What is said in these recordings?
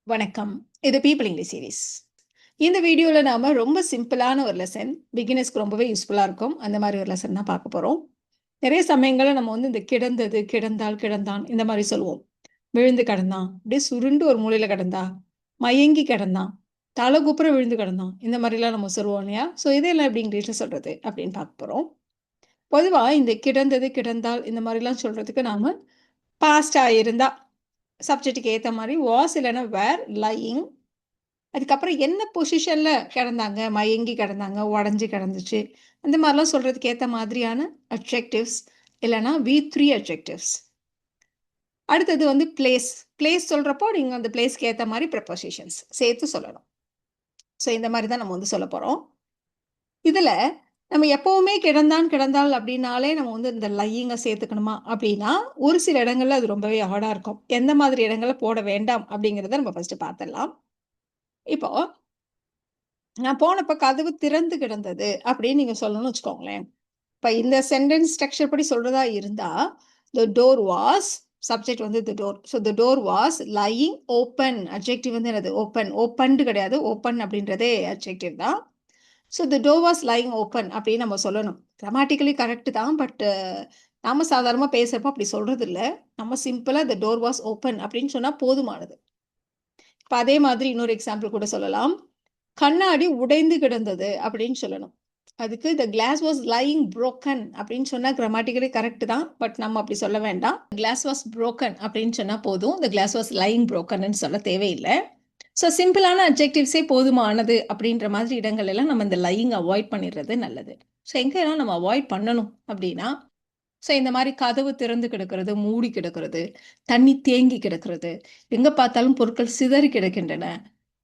வணக்கம். இது people English series. இந்த வீடியோல நாம ரொம்ப சிம்பிளான ஒரு லெசன், பிகினர்ஸ்க்கு ரொம்பவே யூஸ்ஃபுல்லா இருக்கும். அந்த மாரி ஒரு லெசன் தான் பார்க்க போறோம். நெறைய சமயங்கள்ல நம்ம இந்த கிடந்தது, கிடந்தாள், கிடந்தான் இந்த மாரி சொல்லுவோம். விழுந்து கிடந்தான், அப்படியே சுருண்டு ஒரு மூலையில கிடந்தா, மயங்கி கிடந்தான், தலை குப்புற விழுந்து கிடந்தான். இந்த மாரிலாம் நம்ம சொல்லுவோம் இல்லையா? ஸோ இதெல்லாம் எப்படி இங்கிலீஷ்ல சொல்றது அப்படின்னு பார்க்க போறோம். பொதுவா இந்த கிடந்தது, கிடந்தாள் இந்த மாரிலாம் சொல்றதுக்கு நாம பாஸ்ட்டா இருந்தா சப்ஜெக்ட்டுக்கு ஏத்த மாரி வாஸ் இல்லன்னா வேர், லையிங் அதுக்கப்புறம் என்ன பொசிஷன்ல கிடந்தாங்க, மயங்கி கிடந்தாங்க, உடைஞ்சு கிடந்துச்சு. அந்த மாரிலாம் சொல்றதுக்கு ஏத்த மாதிரியான அட்ஜெக்டிவ்ஸ் இல்லன்னா வி3 அட்ஜெக்டிவ்ஸ். அடுத்தது பிளேஸ். பிளேஸ் சொல்றப்போ நீங்க அந்த பிளேஸ்க்கு ஏத்த மாரி ப்ரிபோசிஷன்ஸ் சேர்த்து சொல்லணும். ஸோ இந்த மாரி தான் நம்ம சொல்லப் போறோம். இதுல நம்ம எப்பவுமே கிடந்தான், கிடந்தாள் அப்படின்னாலே நம்ம இந்த லையிங்க சேர்த்துக்கணுமா அப்படின்னா, ஒரு சில இடங்கள்ல அது ரொம்பவே ஹார்டா இருக்கும். எந்த மாதிரி இடங்கள்ல போட வேண்டாம் அப்படிங்கிறத நம்ம ஃபர்ஸ்ட் பார்த்துடலாம். இப்போ நான் போனப்ப கதவு திறந்து கிடந்தது அப்படின்னு நீங்க சொல்லணும்னு வச்சுக்கோங்களேன். இப்ப இந்த சென்டென்ஸ் ஸ்ட்ரக்சர் படி சொல்றதா இருந்தா, "The door was" subject the door. So "The door was lying open." Adjective என்னது? ஓப்பன். ஓப்பன்டு கிடையாது. ஓப்பன் அப்படின்றதே அட்ஜெக்டிவ் தான். So "The door was lying open" அப்படின்னு நம்ம சொல்லணும். கிராமட்டிக்கலி கரெக்ட் தான். பட் நாம சாதாரணமா பேசுறப்போ அப்படி சொல்றது இல்ல. நம்ம சிம்பிளா "The door was open" அப்படின்னு சொன்னா போதுமானது. இப்ப அதே மாதிரி இன்னொரு எக்ஸாம்பிள் கூட சொல்லலாம். கண்ணாடி உடைந்து கிடந்தது அப்படின்னு சொல்லணும். அதுக்கு "த கிளாஸ் வாஸ் லையிங் புரோக்கன்" அப்படின்னு சொன்னா கிராமட்டிக்கலி கரெக்ட் தான். பட் நம்ம அப்படி சொல்ல வேண்டாம். கிளாஸ் வாஸ் புரோக்கன் அப்படின்னு சொன்னா போதும். த கிளாஸ் வாஸ் லையிங் புரோக்கன் சொல்ல தேவையில்லை. ஸோ சிம்பிளான அட்ஜெக்டிவ்ஸே போதுமானது அப்படின்ற மாதிரி இடங்கள் எல்லாம் நம்ம இந்த லையிங் அவாய்ட் பண்ணிடுறது நல்லது. ஸோ எங்கெல்லாம் நம்ம அவாய்ட் பண்ணணும் அப்படின்னா, ஸோ இந்த மாதிரி கதவு திறந்து கிடக்கிறது, மூடி கிடக்கிறது, தண்ணி தேங்கி கிடக்கிறது, எங்க பார்த்தாலும் பொருட்கள் சிதறி கிடக்கின்றன,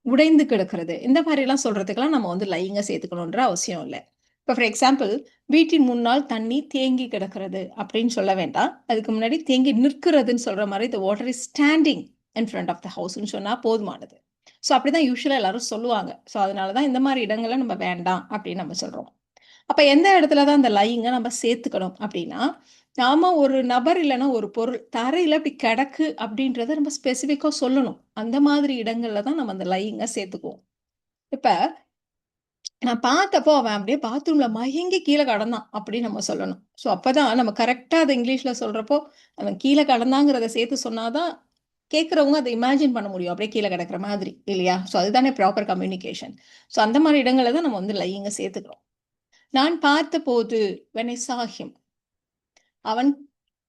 உடைந்து கிடக்கிறது, இந்த மாதிரிலாம் சொல்றதுக்கெல்லாம் நம்ம லையிங்க சேர்த்துக்கணுன்ற அவசியம் இல்லை. இப்போ ஃபார் எக்ஸாம்பிள், வீட்டின் முன்னால் தண்ணி தேங்கி கிடக்கிறது அப்படின்னு சொல்ல வேண்டாம். அதுக்கு முன்னாடி தேங்கி நிற்கிறதுன்னு சொல்ற மாதிரி the water is standing in front of the ஹவுஸ்ன்னு சொன்னா போதுமானது. ஸோ அப்படிதான் யூஸ்வலாக எல்லாரும் சொல்லுவாங்க. ஸோ அதனால தான் இந்த மாதிரி இடங்களை நம்ம வேண்டாம் அப்படின்னு நம்ம சொல்றோம். அப்ப எந்த இடத்துல தான் அந்த லையிங்க நம்ம சேர்த்துக்கணும் அப்படின்னா, நாம ஒரு நபர் இல்லைன்னா ஒரு பொருள் தரையில இப்படி கிடக்கு அப்படின்றத நம்ம ஸ்பெசிஃபிக்கா சொல்லணும். அந்த மாதிரி இடங்கள்ல தான் நம்ம அந்த லையிங்க சேர்த்துக்குவோம். இப்ப நான் பார்த்தப்போ அவன் அப்படியே பாத்ரூம்ல மயங்கி கீழே கடந்தான் அப்படின்னு நம்ம சொல்லணும். ஸோ அப்பதான் நம்ம கரெக்டா அதை இங்கிலீஷ்ல சொல்றப்போ அவன் கீழே கடந்தாங்கிறத சேர்த்து சொன்னாதான் கேட்கறவங்க அதை இமேஜின் பண்ண முடியும். அப்படியே கீழே கிடக்கிற மாதிரி இல்லையா? ஸோ அதுதானே ப்ராப்பர் கம்யூனிகேஷன். ஸோ அந்த மாதிரி இடங்களை தான் நம்ம லையிங்க சேர்த்துக்கிறோம். நான் பார்த்தபோது when I saw him அவன்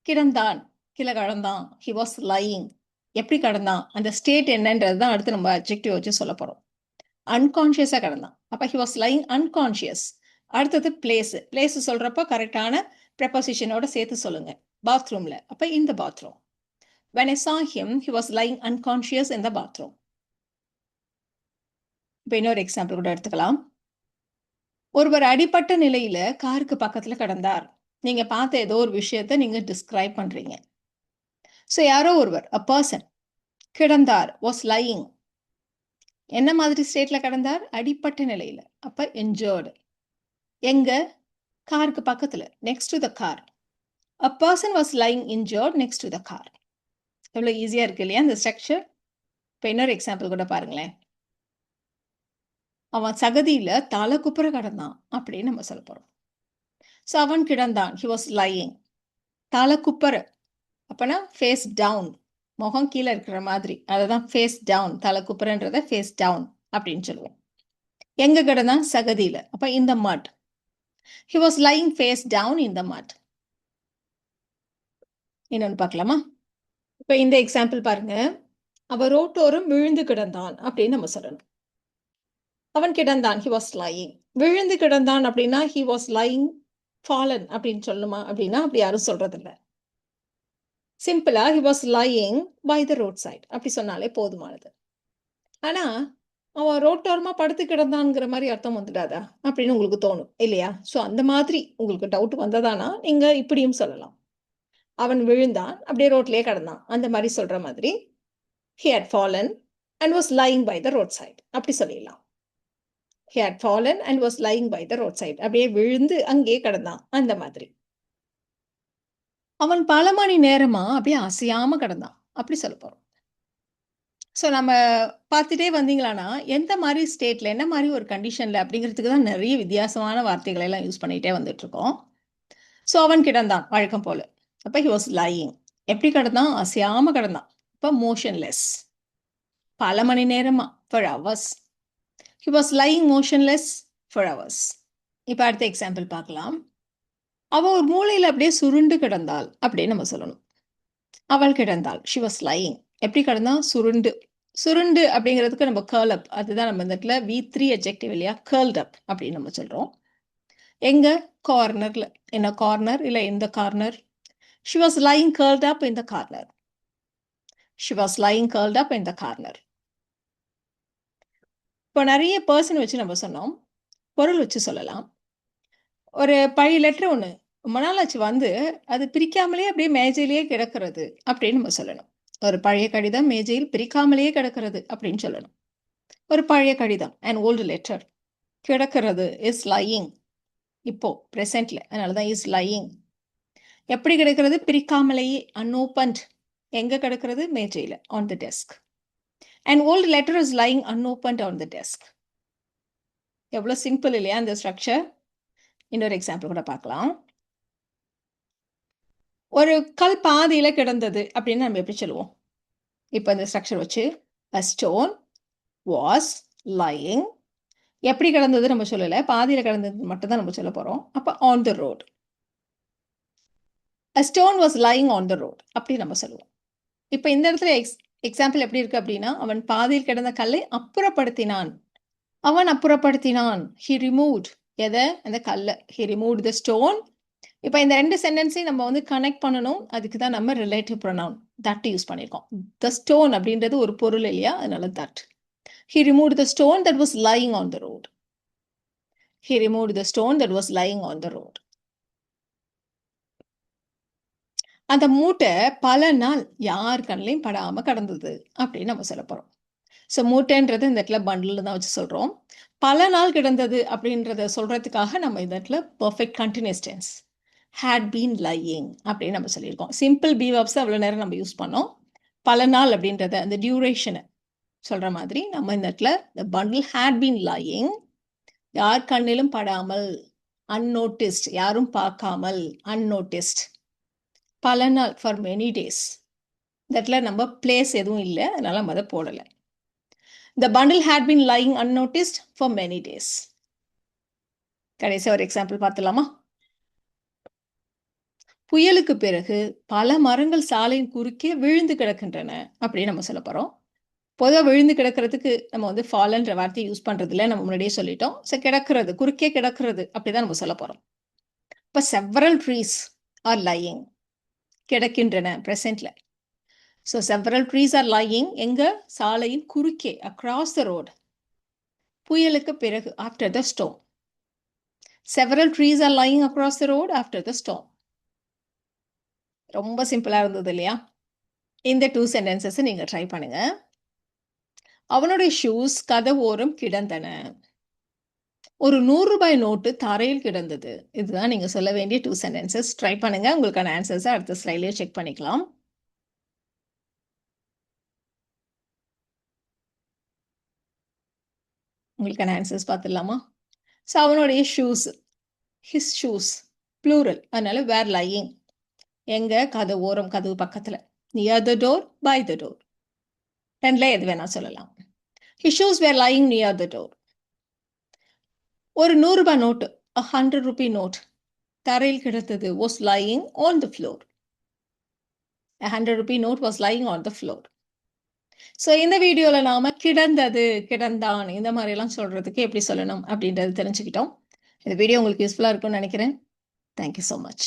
கிடந்தான், கீழே கடந்தான், he was lying. எப்படி கடந்தான், அந்த ஸ்டேட் என்னன்றது தான் அடுத்து நம்ம அட்ஜெக்டிவ் வச்சு சொல்ல போறோம். அன்கான்ஷியஸா கிடந்தான். அப்ப he was lying unconscious. அடுத்தது பிளேஸ். பிளேஸ் சொல்றப்போ கரெக்டான ப்ரெப்போசிஷனோட சேர்த்து சொல்லுங்க. பாத்ரூம்ல. அப்ப in the bathroom. When I saw him, he was lying unconscious in the bathroom. இப்ப இன்னொரு எக்ஸாம்பிள் கூட எடுத்துக்கலாம். ஒருவர் அடிபட்ட நிலையில காருக்கு பக்கத்துல கிடந்தார். நீங்க பார்த்த ஏதோ ஒரு விஷயத்தை நீங்க டிஸ்கிரைப் பண்றீங்க. ஸோ யாரோ ஒருவர் a person கிடந்தார் was lying. என்ன மாதிரி ஸ்டேட்ல கிடந்தார்? அடிபட்ட நிலையில. அப்ப injured. எங்க? காருக்கு பக்கத்துல. next to the car. A person was lying injured next to the car. எவ்வளவு ஈஸியா இருக்கு இல்லையா இந்த ஸ்ட்ரக்சர்? இப்ப இன்னொரு எக்ஸாம்பிள் கூட பாருங்களேன். அவன் சகதியில தலை குப்புற கிடந்தான் அப்படின்னு நம்ம சொல்ல போறோம். ஸோ அவன் கிடந்தான் he was lying. தலை குப்புற அப்பனா ஃபேஸ் டவுன், முகம் கீழே இருக்கிற மாதிரி, அததான் ஃபேஸ் டவுன், தலை குப்புறன்றத ஃபேஸ் டவுன் அப்படின்னு சொல்லுவோம். எங்க கிடந்தான்? சகதியில. அப்ப இந்த மட், he was lying face down in the mud. இன்னொன்னு பார்க்கலாமா? இப்ப இந்த எக்ஸாம்பிள் பாருங்க. அவன் ரோட்டோரம் விழுந்து கிடந்தான் அப்படின்னு நம்ம சொல்லணும். அவன் கிடந்தான் he was lying. விழுந்து கிடந்தான் அப்படின்னா he was lying fallen அப்படின்னு சொல்லணுமா அப்படின்னா அப்படி யாரும் சொல்றது இல்லை. சிம்பிளா he was lying by the roadside அப்படி சொன்னாலே போதுமானது. ஆனா அவன் ரோட்டோரமா படுத்து கிடந்தான்ங்கிற மாதிரி அர்த்தம் வந்துடாதா அப்படின்னு உங்களுக்கு தோணும் இல்லையா? ஸோ அந்த மாதிரி உங்களுக்கு டவுட் வந்ததானா நீங்க இப்படியும் சொல்லலாம். அவன் விழுந்தான், அப்படியே ரோட்லயே கிடந்தான், அந்த மாதிரி சொல்ற மாதிரி he had fallen and was lying by the roadside அப்படி சொல்லிடலாம். he had fallen and was lying by the roadside அப்படியே விழுந்து அங்கேயே கிடந்தான் அந்த மாதிரி. அவன் பல மணி நேரமா அப்படியே அசையாம கிடந்தான் அப்படி சொல்ல போறோம். ஸோ நம்ம பார்த்துட்டே வந்தீங்களான்னா, எந்த மாரி ஸ்டேட்ல, என்ன மாரி ஒரு கண்டிஷன்ல அப்படிங்கிறதுக்கு தான் நெறைய வித்தியாசமான வார்த்தைகளை எல்லாம் யூஸ் பண்ணிட்டே வந்துட்டுருக்கோம். ஸோ அவன் கிடந்தான் வழக்கம் போல. அப்ப ஹி வாஸ் லையிங். எப்படி கிடந்தான்? அசையாம கிடந்தான். அப்ப மோஷன்லெஸ். பல மணி நேரமா, for hours. He was lying motionless for hours. இப்ப அடுத்த எக்ஸாம்பிள் பார்க்கலாம். அவ ஒரு மூலையில அப்படியே சுருண்டு கிடந்தாள் அப்படின்னு நம்ம சொல்லணும். அவள் கிடந்தாள். She was lying. எப்படி கிடந்தா? சுருண்டு. சுருண்டு அப்படிங்கிறதுக்கு நம்ம கர்ல் அப். அதுதான் நம்ம இந்த இடத்துல V3 அட்ஜெக்டிவ் இல்லையா? கர்ல்ட் அப் அப்படின்னு நம்ம சொல்றோம். எங்க? கார்னர்ல. என்ன கார்னர்? இல்ல எந்த corner? She was lying curled up in the corner. She was lying curled up in the corner. இப்போ நிறைய பர்சன் வச்சு நம்ம சொன்னோம். பொருள் வச்சு சொல்லலாம். ஒரு பழைய லெட்டர் ஒண்ணு ரொம்ப நாள் ஆச்சு வந்து, அது பிரிக்காமலே அப்படியே மேஜையிலேயே கிடக்கிறது அப்படின்னு நம்ம சொல்லணும். ஒரு பழைய கடிதம் மேஜையில் பிரிக்காமலேயே கிடக்கிறது அப்படின்னு சொல்லணும். ஒரு பழைய கடிதம், an old letter, கிடக்கிறது, இஸ் லையிங். இப்போ பிரசன்ட்ல, அதனால தான் இஸ் லையிங். எப்படி கிடக்கிறது? பிரிக்காமலேயே, அன்ஓப்பன்ட். எங்க கிடக்கிறது? மேஜையில, on the desk. An old letter is lying unopened on the desk. எவ்வளோ சிம்பிள் இல்லையா இந்த ஸ்ட்ரக்சர்? இன்னொரு எக்ஸாம்பிள் கூட பார்க்கலாம். ஒரு கல் பாதியில கிடந்தது அப்படின்னு நம்ம எப்படி சொல்லுவோம்? இப்போ இந்த ஸ்ட்ரக்சர் வச்சு a stone was lying. எப்படி கிடந்தது நம்ம சொல்லல, பாதியில கிடந்தது மட்டும் தான் நம்ம சொல்ல போறோம். அப்ப on the road. a stone was lying on the road அப்படி நம்ம சொல்லுவோம். இப்போ இந்த இடத்துல எக்ஸாம்பிள் எப்படி இருக்கு அப்படின்னா, அவன் பாதியில் கிடந்த கல்லை அப்புறப்படுத்தினான். அவன் அப்புறப்படுத்தினான். he removed. எதை? அந்த கல்லை. he removed the stone. இப்போ இந்த ரெண்டு சென்டென்ஸையும் நம்ம வந்து கனெக்ட் பண்ணணும். அதுக்கு தான் நம்ம ரிலேட்டிவ் ப்ரொனவுன் தட் யூஸ் பண்ணியிருக்கோம். the stone அப்படின்றது ஒரு பொருள் இல்லையா? அதனால that. he removed the stone that was lying on the road. he removed the stone that was lying on the road. அந்த மூட்டை பல நாள் யார் கண்ணிலையும் படாம கடந்தது அப்படின்னு நம்ம சொல்ல போறோம். ஸோ மூட்டைன்றது இந்த இடத்துல பண்டில் தான் வச்சு சொல்றோம். பல நாள் கிடந்தது அப்படின்றத சொல்றதுக்காக நம்ம இந்த இடத்துல perfect continuous tense had been lying அப்படின்னு நம்ம சொல்லியிருக்கோம். சிம்பிள் பி வெர்ப்ஸ் அவ்வளோ நேரம் நம்ம யூஸ் பண்ணோம். பல நாள் அப்படின்றத அந்த டியூரேஷனை சொல்ற மாதிரி நம்ம இந்த இடத்துல the bundle had been lying, யார் கண்ணிலும் படாமல், unnoticed, யாரும் பார்க்காமல், unnoticed, பல நாள், ஃபார் மெனி டேஸ். இந்த இடத்துல நம்ம பிளேஸ் எதுவும் இல்லை, அதனால நம்ம அதை போடலை. The bundle had been lying unnoticed for many days. கடைசியா ஒரு எக்ஸாம்பிள் பார்த்துலாமா? புயலுக்கு பிறகு பல மரங்கள் சாலையின் குறுக்கே விழுந்து கிடக்கின்றன அப்படின்னு நம்ம சொல்ல போறோம். பொதுவாக விழுந்து கிடக்கிறதுக்கு நம்ம வந்து ஃபாலன்ற வார்த்தையை யூஸ் பண்றது இல்லை, நம்ம முன்னாடியே சொல்லிட்டோம். ஸோ கிடக்கிறது, குறுக்கே கிடக்கிறது அப்படிதான் நம்ம சொல்ல போறோம். இப்போ several trees are lying, கிடக்கின்றன பிரசன்ட்ல. So several trees are lying எங்க? சாலையின் குறுக்கே, across the road. புயலுக்கு பிறகு, after the storm. several trees are lying across the road after the storm. ரொம்ப சிம்பிளா இருந்தது இல்லையா? இந்த 2 சென்டென்சஸ் நீங்க ட்ரை பண்ணுங்க. அவனுடைய ஷூஸ் கதவோரம் கிடந்தன. ஒரு 100 ரூபாய் நோட்டு தரையில் கிடந்தது. இதுதான் நீங்க சொல்ல வேண்டிய 2 சென்டென்சஸ். ட்ரை பண்ணுங்க. உங்களுக்கான ஆன்சர்ஸ் அடுத்த ஸ்லைட்லயே செக் பண்ணிக்கலாம். உங்களுக்கான ஆன்சர்ஸ் பார்த்துடலாமா? ஸோ அவனுடைய ஷூஸ், ஹிஸ் ஷூஸ் ப்ளூரல், அதனால வேர் லையிங். எங்க? கதவு ஓரம், கதவு பக்கத்துல. Near the door, by the door. ரெண்டுல எது வேணா சொல்லலாம். His shoes were lying near the door. ஒரு 100 ரூபாய் நோட்டு, a 100 rupee note, தரையில் கிடந்தது, was lying on the floor. a 100 rupee note was lying on the floor. So இந்த வீடியோல நாம கிடந்தது, கிடந்தான், இந்த மாதிரி எல்லாம் சொல்றதுக்கு எப்படி சொல்லணும் அப்படின்றது தெரிஞ்சுக்கிட்டோம். இந்த வீடியோ உங்களுக்கு யூஸ்ஃபுல்லா இருக்கும்னு நினைக்கிறேன். Thank you so much.